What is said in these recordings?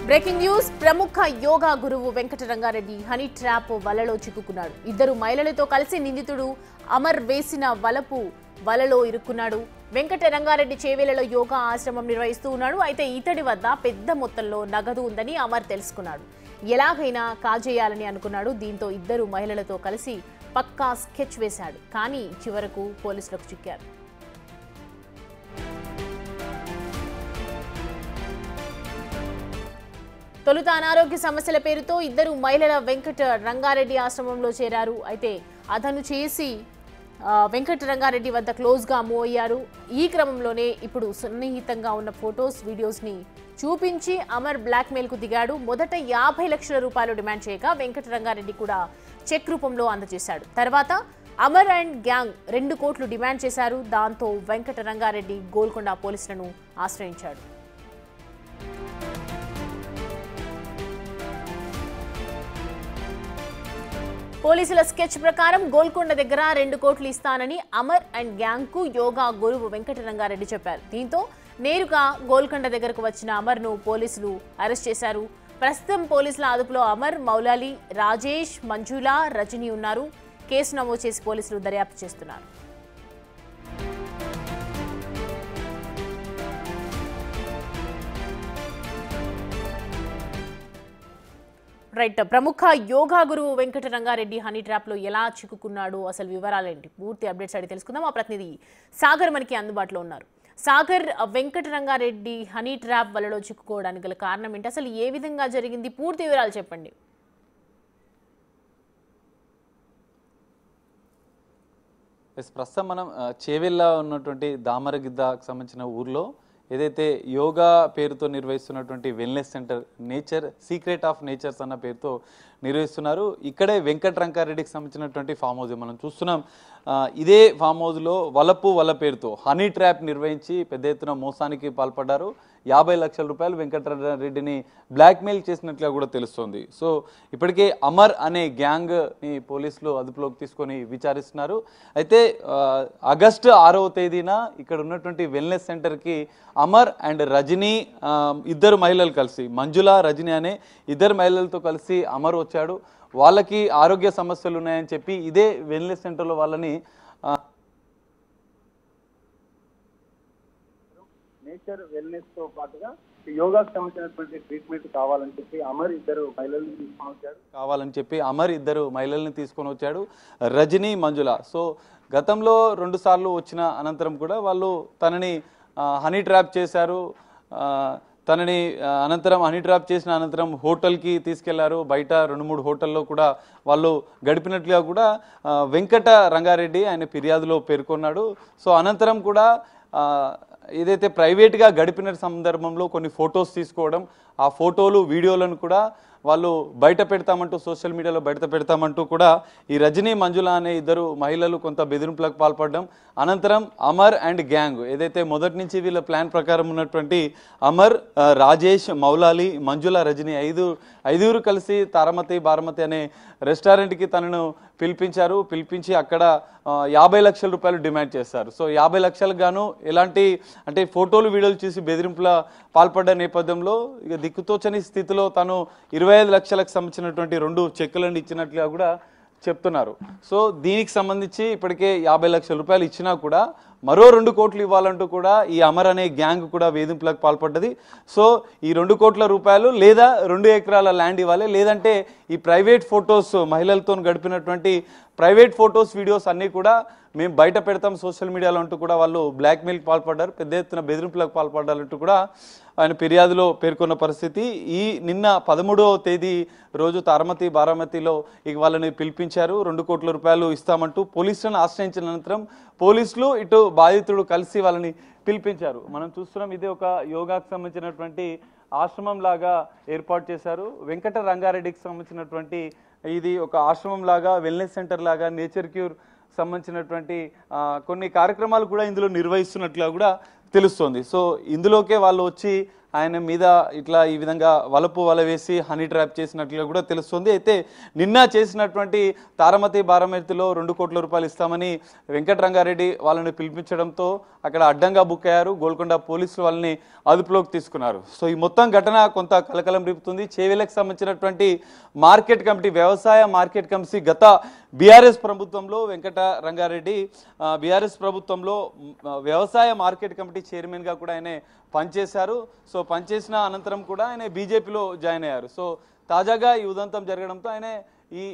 Breaking news ప్రముఖ యోగా గురువు Venkata Rangareddy honey trap వలలో చిక్కుకున్నాడు. ఇద్దరు మహిళలతో కలిసి నిందితుడు అమర్ వేసిన వలలో ఇరుక్కున్నాడు. వెంకట రంగారెడ్డి చేవేలలో యోగా ఆశ్రమం నిర్వహిస్తూ ఉన్నాడు. అయితే ఇతడి వద్ద పెద్ద మొత్తంలో నగదు ఉందని అమర్ తెలుసుకున్నాడు. ఎలాగైనా కాజేయాలని అనుకున్నాడు. దీంతో ఇద్దరు మహిళలతో కలిసి పక్కా స్కెచ్ వేశాడు. కానీ చివరకు పోలీసులకు చిక్కారు. తొలుత అనారోగ్య సమస్యల పేరుతో ఇద్దరు మహిళల వెంకట రంగారెడ్డి ఆశ్రమంలో చేరారు. అయితే అతను చేసి వెంకట రంగారెడ్డి వద్ద క్లోజ్గా మూవ్ అయ్యారు. ఈ క్రమంలోనే ఇప్పుడు సన్నిహితంగా ఉన్న ఫొటోస్ వీడియోస్ని చూపించి అమర్ బ్లాక్మెయిల్కు దిగాడు. మొదట 50 లక్షల రూపాయలు డిమాండ్ చేయగా వెంకట రంగారెడ్డి కూడా చెక్ రూపంలో అందజేశాడు. తర్వాత అమర్ అండ్ గ్యాంగ్ 2 కోట్లు డిమాండ్ చేశారు. దాంతో వెంకట రంగారెడ్డి గోల్కొండ పోలీసులను ఆశ్రయించాడు. పోలీసుల స్కెచ్ ప్రకారం గోల్కొండ దగ్గర 2 కోట్లు ఇస్తానని అమర్ అండ్ గ్యాంగ్ కు యోగా గురువు వెంకట రంగారెడ్డి చెప్పారు. దీంతో నేరుగా గోల్కొండ దగ్గరకు వచ్చిన అమర్ ను పోలీసులు అరెస్ట్ చేశారు. ప్రస్తుతం పోలీసుల అదుపులో అమర్, మౌలాలి, రాజేష్, మంజులా, రజని ఉన్నారు. కేసు నమోదు చేసి పోలీసులు దర్యాప్తు చేస్తున్నారు. రైట్, ప్రముఖ యోగా గురువు వెంకట రంగారెడ్డి హనీ ట్రాప్ లో ఎలా చిక్కుకున్నాడు, అసలు వివరాలేంటి, పూర్తి అప్డేట్స్ అడిగి తెలుసుకుందాం. మా ప్రతినిధి సాగర్ మనకి అందుబాటులో ఉన్నారు. సాగర్, వెంకట రంగారెడ్డి హనీ ట్రాప్ వలలో చిక్కుకోవడానికి గల కారణం ఏంటి, అసలు ఏ విధంగా జరిగింది, పూర్తి వివరాలు చెప్పండి. ప్రస్తుతం మనం చేవెళ్ళ ఉన్నటువంటి దామరగిద్దకు సంబంధించిన ఊర్లో ఏదైతే యోగా పేరుతో నిర్వహిస్తున్నటువంటి wellness centre nature secret of natures అన్న పేరుతో నిర్వహిస్తున్నారు. ఇక్కడే వెంకట రంగారెడ్డికి సంబంధించినటువంటి ఫామ్ హౌస్ మనం చూస్తున్నాం. ఇదే ఫామ్ హౌస్లో వల పేరుతో హనీ ట్రాప్ నిర్వహించి పెద్ద ఎత్తున మోసానికి పాల్పడ్డారు. 50 లక్షల రూపాయలు వెంకటరెడ్డిని బ్లాక్మెయిల్ చేసినట్లుగా కూడా తెలుస్తోంది. సో ఇప్పటికే అమర్ అనే గ్యాంగ్ని పోలీసులు అదుపులోకి తీసుకొని విచారిస్తున్నారు. అయితే ఆగస్టు 6వ తేదీన ఇక్కడ ఉన్నటువంటి వెల్నెస్ సెంటర్కి అమర్ అండ్ రజని ఇద్దరు మహిళలు కలిసి, మంజుల, రజని అనే ఇద్దరు మహిళలతో కలిసి అమర్ వచ్చాడు. వాళ్ళకి ఆరోగ్య సమస్యలు ఉన్నాయని చెప్పి ఇదే వెల్నెస్ సెంటర్లో వాళ్ళని నేచర్ వెల్నెస్ తో పాటుగా యోగాకు సంబంధించినటువంటి ట్రీట్మెంట్ కావాలని చెప్పి అమర్ ఇద్దరు మహిళల్ని తీసుకొని వచ్చాడు. రజని, మంజుల. సో గతంలో 2 సార్లు వచ్చిన అనంతరం కూడా వాళ్ళు తనని హనీ ట్రాప్ చేశారు. తనని హనీ ట్రాప్ చేసిన అనంతరం హోటల్కి తీసుకెళ్లారు. బయట 2-3 హోటల్లో కూడా వాళ్ళు గడిపినట్లుగా కూడా వెంకట రంగారెడ్డి ఆయన ఫిర్యాదులో పేర్కొన్నాడు. సో అనంతరం కూడా ఏదైతే ప్రైవేట్గా గడిపిన సందర్భంలో కొన్ని ఫొటోస్ తీసుకోవడం, ఆ ఫోటోలు వీడియోలను కూడా వాళ్ళు బయట పెడతామంటూ, సోషల్ మీడియాలో బయట పెడతామంటూ కూడా ఈ రజనీ, మంజుల అనే ఇద్దరు మహిళలు కొంత బెదిరింపులకు పాల్పడడం. అనంతరం అమర్ అండ్ గ్యాంగ్ ఏదైతే మొదటి నుంచి వీళ్ళ ప్లాన్ ప్రకారం ఉన్నటువంటి అమర్, రాజేష్, మౌలాలి, మంజుల, రజనీ ఐదుగురు కలిసి తారమతి బారమతి అనే రెస్టారెంట్కి తనను పిలిపించి అక్కడ 50 లక్షల రూపాయలు డిమాండ్ చేస్తారు. సో 50 లక్షలకు గాను ఎలాంటి అంటే ఫోటోలు, వీడియోలు చూసి బెదిరింపుల పాల్పడ్డ నేపథ్యంలో ఇక దిక్కుతోచని స్థితిలో తను 25 లక్షలకు సంబంధించినటువంటి 2 చెక్కులను ఇచ్చినట్లుగా కూడా చెప్తున్నారు. సో దీనికి సంబంధించి ఇప్పటికే 50 లక్షల రూపాయలు ఇచ్చినా కూడా మరో 2 కోట్లు ఇవ్వాలంటూ కూడా ఈ అమర్ అనే గ్యాంగ్ కూడా వేధింపులకు పాల్పడ్డది. సో ఈ 2 కోట్ల రూపాయలు లేదా 2 ఎకరాల ల్యాండ్ ఇవ్వాలి, లేదంటే ఈ ప్రైవేట్ ఫొటోస్, మహిళలతో గడిపినటువంటి ప్రైవేట్ ఫొటోస్, వీడియోస్ అన్నీ కూడా మేము బయట పెడతాం సోషల్ మీడియాలో అంటూ కూడా వాళ్ళు బ్లాక్మెయిల్కి పాల్పడ్డారు. పెద్ద ఎత్తున బెదిరింపులకు పాల్పడ్డారంటూ కూడా ఆయన ఫిర్యాదులో పేర్కొన్న పరిస్థితి. నిన్న 13వ తేదీ రోజు తారమతి బారామతిలో ఇక వాళ్ళని పిలిపించారు. 2 కోట్ల రూపాయలు ఇస్తామంటూ పోలీసులను ఆశ్రయించిన అనంతరం పోలీసులు ఇటు బాధితుడు కలిసి వాళ్ళని పిలిపించారు. మనం చూస్తున్నాం, ఇదే ఒక యోగాకు సంబంధించినటువంటి ఆశ్రమం లాగా ఏర్పాటు చేశారు. వెంకట రంగారెడ్డికి సంబంధించినటువంటి ఇది ఒక ఆశ్రమం లాగా, వెల్నెస్ సెంటర్ లాగా, నేచర్ క్యూర్ సంబంధించినటువంటి కొన్ని కార్యక్రమాలు కూడా ఇందులో నిర్వహిస్తున్నట్లుగా కూడా తెలుస్తోంది. సో ఇందులోకే వాళ్ళు వచ్చి ఆయన మీద ఇట్లా ఈ విధంగా వల వేసి హనీ ట్రాప్ చేసినట్లుగా కూడా తెలుస్తుంది. అయితే నిన్న చేసినటువంటి తారమతి బారమతిలో 2 కోట్ల రూపాయలు ఇస్తామని వెంకట రంగారెడ్డి వాళ్ళని పిలిపించడంతో అక్కడ అడ్డంగా బుక్ అయ్యారు. గోల్కొండ పోలీసులు వాళ్ళని అదుపులోకి తీసుకున్నారు. సో ఈ మొత్తం ఘటన కొంత కలకలం రేపుతుంది. చేవెళ్లకు సంబంధించినటువంటి మార్కెట్ కమిటీ, వ్యవసాయ మార్కెట్ కమిటీ గత బీఆర్ఎస్ ప్రభుత్వంలో వెంకట రంగారెడ్డి బీఆర్ఎస్ ప్రభుత్వంలో వ్యవసాయ మార్కెట్ కమిటీ చైర్మన్గా కూడా ఆయన పనిచేశారు. సో పనిచేసిన అనంతరం కూడా ఆయన బీజేపీలో జాయిన్ అయ్యారు. సో తాజాగా ఈ ఉదంతం జరగడంతో ఆయన ఈ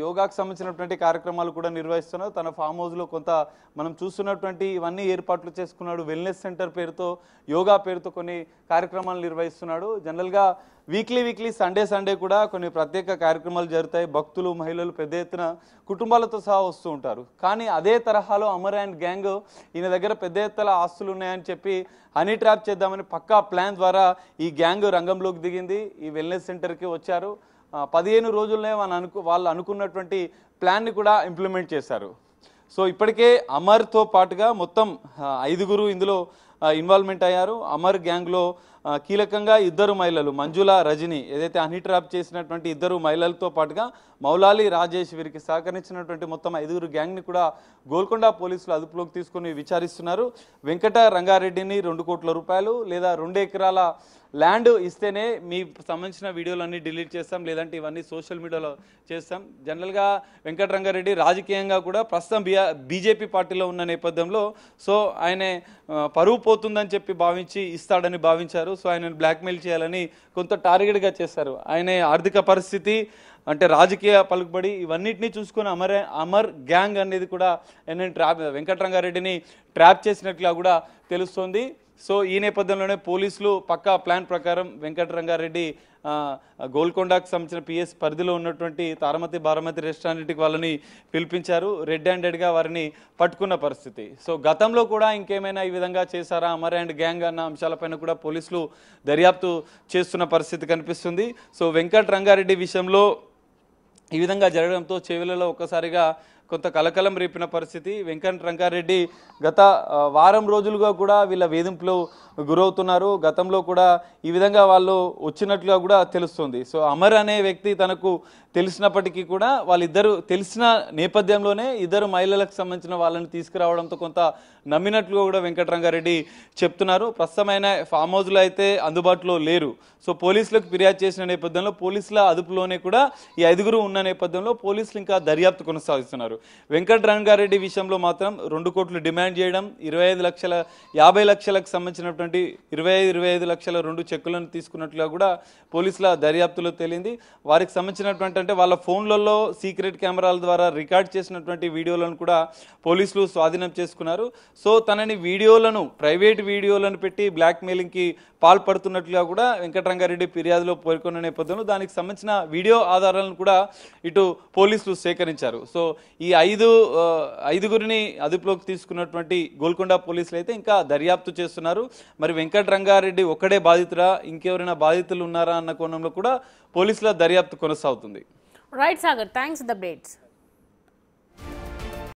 యోగాకు సంబంధించినటువంటి కార్యక్రమాలు కూడా నిర్వహిస్తున్నారు. తన ఫామ్ హౌస్లో కొంత మనం చూస్తున్నటువంటి ఇవన్నీ ఏర్పాట్లు చేసుకున్నాడు. వెల్నెస్ సెంటర్ పేరుతో, యోగా పేరుతో కొన్ని కార్యక్రమాలు నిర్వహిస్తున్నాడు. జనరల్గా వీక్లీ సండే కూడా కొన్ని ప్రత్యేక కార్యక్రమాలు జరుగుతాయి. భక్తులు, మహిళలు పెద్ద ఎత్తున కుటుంబాలతో సహా వస్తూ ఉంటారు. కానీ అదే తరహాలో అమర్ అండ్ గ్యాంగ్ ఈయన దగ్గర పెద్ద ఎత్తున ఆస్తులు ఉన్నాయని చెప్పి హనీ ట్రాప్ చేద్దామని పక్కా ప్లాన్ ద్వారా ఈ గ్యాంగ్ రంగంలోకి దిగింది. ఈ వెల్నెస్ సెంటర్కి వచ్చారు. 15 రోజుల్లోనే వాళ్ళు అనుకున్నటువంటి ప్లాన్ని కూడా ఇంప్లిమెంట్ చేశారు. సో ఇప్పటికే అమర్తో పాటుగా మొత్తం 5గురు ఇందులో ఇన్వాల్వ్మెంట్ అయ్యారు. అమర్ గ్యాంగ్లో కీలకంగా 2 మహిళలు, మంజుల, రజని, ఏదైతే హనీ ట్రాప్ చేసినటువంటి 2 మహిళలతో పాటుగా మౌలాలి, రాజేష్, వీరికి సహకరించినటువంటి మొత్తం 5గురు గ్యాంగ్ని కూడా గోల్కొండ పోలీసులు అదుపులోకి తీసుకుని విచారిస్తున్నారు. వెంకట రంగారెడ్డిని 2 కోట్ల రూపాయలు లేదా 2 ఎకరాల ల్యాండ్ ఇస్తేనే మీ సంబంధించిన వీడియోలన్నీ డిలీట్ చేస్తాం, లేదంటే ఇవన్నీ సోషల్ మీడియాలో చేస్తాం. జనరల్గా వెంకట రంగారెడ్డి రాజకీయంగా కూడా ప్రస్తుతం బీజేపీ పార్టీలో ఉన్న నేపథ్యంలో సో ఆయన పరువు పోతుందని చెప్పి భావించి ఇస్తాడని భావించారు. సో ఆయనను బ్లాక్మెయిల్ చేయాలని కొంత టార్గెట్గా చేశారు. ఆయన ఆర్థిక పరిస్థితి అంటే రాజకీయ పలుకుబడి ఇవన్నిటిని చూసుకొని అమర్ గ్యాంగ్ అనేది కూడా వెంకట రంగారెడ్డిని ట్రాప్ చేసినట్లుగా కూడా తెలుస్తోంది. సో ఈ నేపథ్యంలోనే పోలీసులు పక్కా ప్లాన్ ప్రకారం వెంకట రంగారెడ్డి గోల్కొండకు సంబంధించిన పిఎస్ పరిధిలో ఉన్నటువంటి తారమతి బారామతి రెస్టారెంట్కి వాళ్ళని పిలిపించారు. రెడ్ హ్యాండెడ్గా వారిని పట్టుకున్న పరిస్థితి. సో గతంలో కూడా ఇంకేమైనా ఈ విధంగా చేశారా అమర్ అండ్ గ్యాంగ్ అన్న అంశాలపైన కూడా పోలీసులు దర్యాప్తు చేస్తున్న పరిస్థితి కనిపిస్తుంది. సో వెంకట రంగారెడ్డి విషయంలో ఈ విధంగా జరగడంతో చేవెళ్లలో ఒక్కసారిగా కొంత కలకలం రేపిన పరిస్థితి. వెంకట రంగారెడ్డి గత వారం రోజులుగా కూడా వీళ్ళ వేధింపులు గురవుతున్నారు. గతంలో కూడా ఈ విధంగా వాళ్ళు వచ్చినట్లుగా కూడా తెలుస్తుంది. సో అమర్ అనే వ్యక్తి తనకు తెలిసినప్పటికీ కూడా వాళ్ళిద్దరు తెలిసిన నేపథ్యంలోనే 2 మహిళలకు సంబంధించిన వాళ్ళని తీసుకురావడంతో కొంత నమ్మినట్లుగా కూడా వెంకట రంగారెడ్డి చెప్తున్నారు. ప్రస్తుతమైన ఫామ్ హౌస్లో అయితే అందుబాటులో లేరు. సో పోలీసులకు ఫిర్యాదు చేసిన నేపథ్యంలో పోలీసుల అదుపులోనే కూడా ఈ 5గురు ఉన్న నేపథ్యంలో పోలీసులు ఇంకా దర్యాప్తు కొనసాగిస్తున్నారు. వెంకట రంగారెడ్డి విషయంలో మాత్రం 2 కోట్లు డిమాండ్ చేయడం, 50 లక్షలకు సంబంధించినటువంటి 25 లక్షల 2 చెక్కులను తీసుకున్నట్లుగా కూడా పోలీసుల దర్యాప్తులో తేలింది. వారికి సంబంధించినటువంటి అంటే వాళ్ళ ఫోన్లలో సీక్రెట్ కెమెరాల ద్వారా రికార్డ్ చేసినటువంటి వీడియోలను కూడా పోలీసులు స్వాధీనం చేసుకున్నారు. సో తనని ప్రైవేట్ వీడియోలను పెట్టి బ్లాక్ మెయిలింగ్కి పాల్పడుతున్నట్లుగా కూడా వెంకట రంగారెడ్డి ఫిర్యాదులో పేర్కొన్న నేపథ్యంలో దానికి సంబంధించిన వీడియో ఆధారాలను కూడా ఇటు పోలీసులు సేకరించారు. సో ఈ 5గురిని అదుపులోకి తీసుకున్నటువంటి గోల్కొండ పోలీసులు అయితే ఇంకా దర్యాప్తు చేస్తున్నారు. మరి వెంకట రంగారెడ్డి ఒక్కడే బాధితురా, ఇంకెవరైనా బాధితులు ఉన్నారా అన్న కోణంలో కూడా పోలీసుల దర్యాప్తు కొనసాగుతుంది. Right Sagar, thanks for the updates.